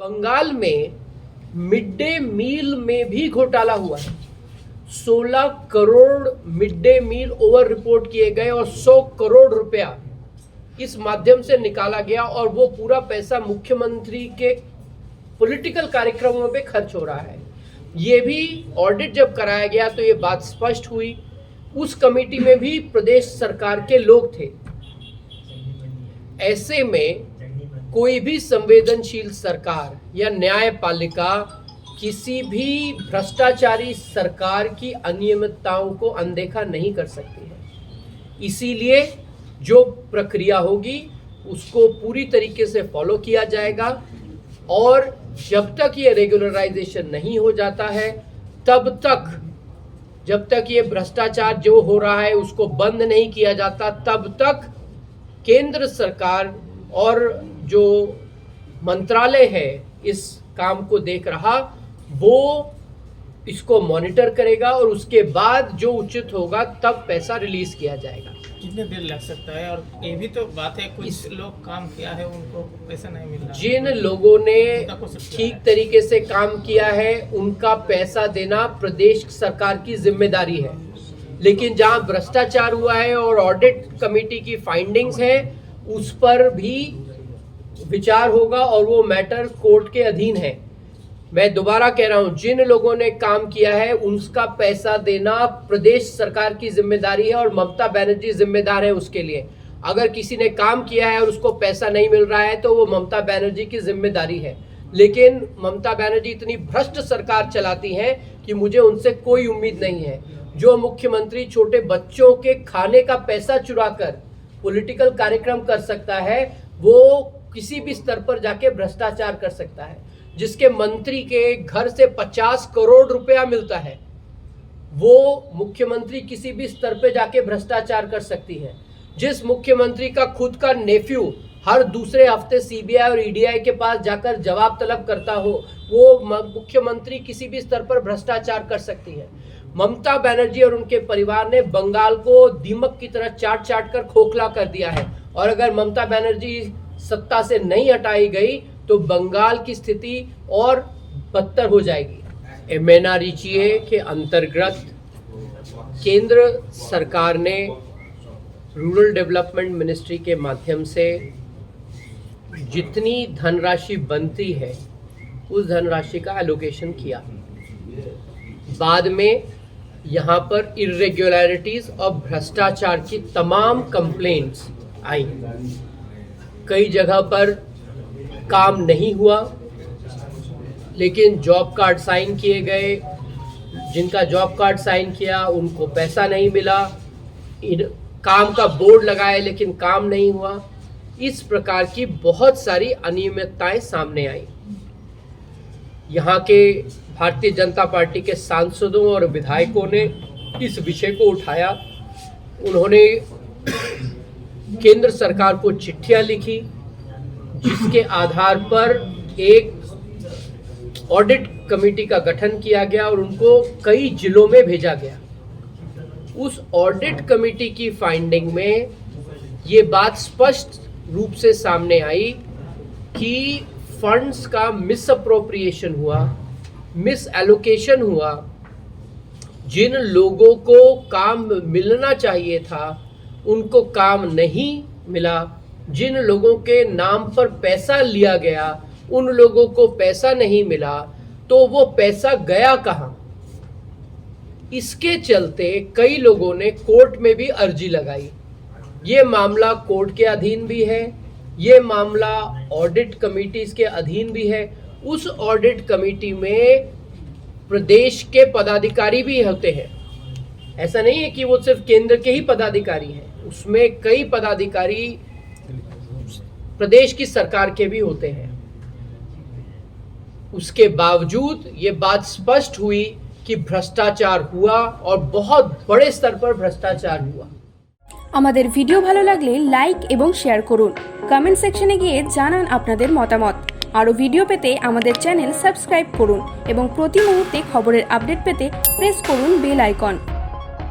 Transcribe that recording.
बंगाल में mid day मील में भी घोटाला हुआ है। 16 crore mid day meal over report किए गए और 100 करोड़ रुपया इस माध्यम से निकाला गया और वो पूरा पैसा मुख्यमंत्री के पॉलिटिकल कार्यक्रमों पे खर्च हो रहा है। ये भी ऑडिट जब कराया गया तो ये बात स्पष्ट हुई। उस कमेटी में भी प्रदेश सरकार के लोग थे। ऐसे में कोई भी संवेदनशील सरकार या न्यायपालिका किसी भी भ्रष्टाचारी सरकार की अनियमितताओं को अनदेखा नहीं कर सकती है। इसीलिए जो प्रक्रिया होगी उसको पूरी तरीके से फॉलो किया जाएगा और जब तक ये रेगुलराइजेशन नहीं हो जाता है जब तक ये भ्रष्टाचार जो हो रहा है उसको बंद नहीं किया जाता तब तक केंद्र सरकार और जो मंत्रालय है इस काम को देख रहा वो इसको मॉनिटर करेगा और उसके बाद जो उचित होगा तब पैसा रिलीज किया जाएगा। कितने देर लग सकता है? और ये भी तो बात है कुछ लोग काम किया है उनको पैसा नहीं मिल रहा। जिन लोगों ने ठीक तरीके से काम किया है उनका पैसा देना प्रदेश सरकार की जिम्मेदारी है, लेकिन जहां भ्रष्टाचार हुआ है और ऑडिट कमेटी की फाइंडिंग्स है उस पर भी विचार होगा और वो मैटर कोर्ट के अधीन है। मैं दोबारा कह रहा हूं, जिन लोगों ने काम किया है उनका पैसा देना प्रदेश सरकार की जिम्मेदारी है और ममता बनर्जी जिम्मेदार है उसके लिए। अगर किसी ने काम किया है और उसको पैसा नहीं मिल रहा है तो वो ममता बनर्जी की जिम्मेदारी है, लेकिन ममता बनर्जी इतनी भ्रष्ट सरकार चलाती हैं कि मुझे उनसे कोई उम्मीद नहीं है। जो मुख्यमंत्री छोटे बच्चों के खाने का पैसा चुराकर पॉलिटिकल कार्यक्रम कर सकता है वो किसी भी स्तर पर जाके भ्रष्टाचार कर सकता है। जिसके मंत्री के घर से 50 करोड़ रुपया मिलता है वो मुख्यमंत्री किसी भी स्तर पे जाके भ्रष्टाचार कर सकती है। जिस मुख्यमंत्री का खुद का नेफ्यू हर दूसरे हफ्ते सीबीआई और ईडीआई के पास जाकर जवाब तलब करता हो वो मुख्यमंत्री किसी भी स्तर पर भ्रष्टाचार कर सकती है। ममता बनर्जी और उनके परिवार ने बंगाल को दीमक की तरह चाट कर खोखला कर दिया है और अगर ममता बनर्जी सत्ता से नहीं हटाई गई तो बंगाल की स्थिति और बदतर हो जाएगी। एमएनआरईजीए के अंतर्गत केंद्र सरकार ने रूरल डेवलपमेंट मिनिस्ट्री के माध्यम से जितनी धनराशि बनती है उस धनराशि का एलोकेशन किया। बाद में यहाँ पर इर्रेगुलरिटीज और भ्रष्टाचार की तमाम कंप्लेंट्स आई। कई जगह पर काम नहीं हुआ लेकिन जॉब कार्ड साइन किए गए, जिनका जॉब कार्ड साइन किया उनको पैसा नहीं मिला, काम का बोर्ड लगाए लेकिन काम नहीं हुआ। इस प्रकार की बहुत सारी अनियमितताएं सामने आई। यहाँ के भारतीय जनता पार्टी के सांसदों और विधायकों ने इस विषय को उठाया। उन्होंने केंद्र सरकार को चिट्ठियां लिखी जिसके आधार पर एक ऑडिट कमेटी का गठन किया गया और उनको कई जिलों में भेजा गया। उस ऑडिट कमेटी की फाइंडिंग में ये बात स्पष्ट रूप से सामने आई कि फंड्स का मिस अप्रोप्रिएशन हुआ, मिस एलोकेशन हुआ। जिन लोगों को काम मिलना चाहिए था उनको काम नहीं मिला। जिन लोगों के नाम पर पैसा लिया गया उन लोगों को पैसा नहीं मिला, तो वो पैसा गया कहाँ? इसके चलते कई लोगों ने कोर्ट में भी अर्जी लगाई। ये मामला कोर्ट के अधीन भी है, ये मामला ऑडिट कमिटीज के अधीन भी है। उस ऑडिट कमेटी में प्रदेश के पदाधिकारी भी होते हैं। ऐसा नहीं है कि वो सिर्फ केंद्र के ही पदाधिकारी हैं, उसमें कई पदाधिकारी प्रदेश की सरकार के भी होते हैं। उसके बावजूद ये बात स्पष्ट हुई कि भ्रष्टाचार हुआ और बहुत बड़े स्तर पर भ्रष्टाचार हुआ। আমাদের ভিডিও ভালো লাগলে লাইক এবং শেয়ার করুন, কমেন্ট সেকশনে গিয়ে জানান আপনাদের মতামত। আরো ভিডিও পেতে আমাদের চ্যানেল সাবস্ক্রাইব করুন এবং প্রতি মুহূর্তে খবরের আপডেট পেতে প্রেস করুন বেল আইকন।